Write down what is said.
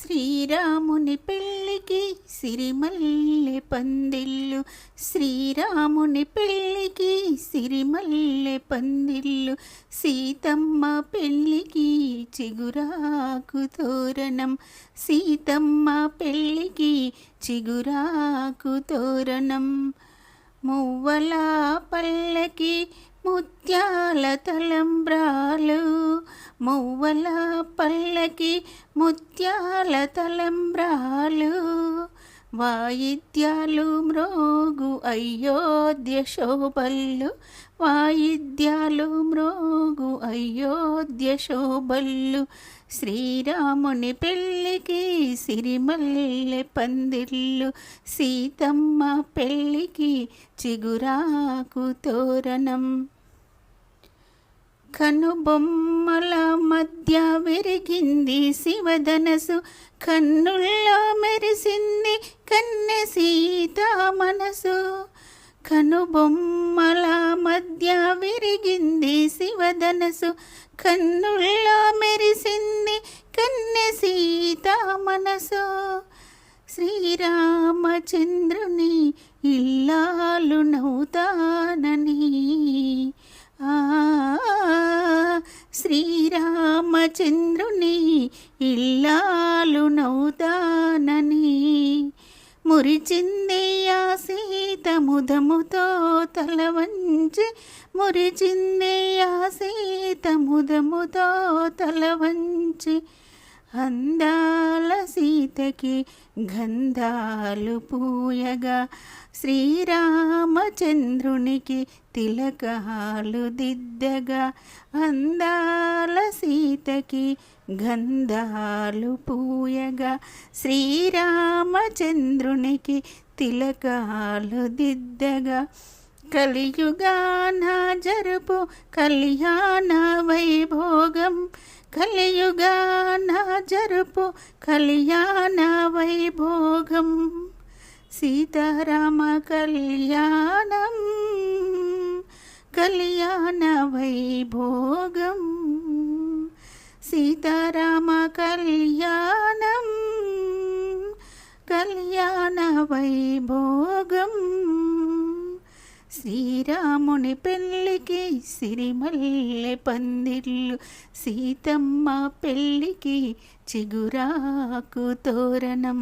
శ్రీరాముని పెళ్ళికి సిరిమల్లె పందిళ్ళు, శ్రీరాముని పెళ్ళికి సిరిమల్లె పందిళ్ళు, సీతమ్మ పెళ్ళికి చిగురాకు తోరణం, సీతమ్మ పెళ్ళికి చిగురాకు తోరణం. మువ్వల పల్లకి ముత్యాల తలంబ్రాలు, మువ్వల పల్లకి ముత్యాల తలంబ్రాలు, వాయిద్యాలు మ్రోగు అయోధ్య శోభల్లు, వాయిద్యాలు మ్రోగు అయోధ్య శోభల్లు. శ్రీరాముని పెళ్ళికి సిరిమల్లె పందిళ్ళు, సీతమ్మ పెళ్ళికి చిగురాకు తోరణం. కనుబొమ్మల మధ్య విరిగింది శివధనసు, కన్నుల్లో మెరిసింది కన్నె సీత మనసు. కనుబొమ్మల మధ్య విరిగింది శివధనసు, కన్నుల్లో మెరిసింది కన్నె సీత మనసు. శ్రీరామచంద్రుని ఇల్లాలు నౌతానని, శ్రీరామచంద్రుని ఇల్లాలు నౌతానని, మురిచింది ఆ సీత ముదముతో తల వంచి, మురిచింది ఆ సీత ముదముతో తల వంచి. అందాల సీతకి గంధాలు పూయగా, శ్రీరామచంద్రునికి తిలకాలు దిద్దగా. అందాల సీతకి గంధాలు పూయగా, శ్రీరామచంద్రునికి తిలకాలు దిద్దగా. కలియుగాన జరుపు కళ్యాణ వైభోగం, కలియుగాన జరుపు కళ్యాణ వైభోగం. సీతారామ కళ్యాణం, కళ్యాణ వైభోగం. సీతారామ కళ్యాణం, కళ్యాణ వైభోగం. శ్రీరాముని పెళ్ళికి సిరిమల్లె పందిళ్ళు, సీతమ్మ పెళ్ళికి చిగురాకు తోరణం.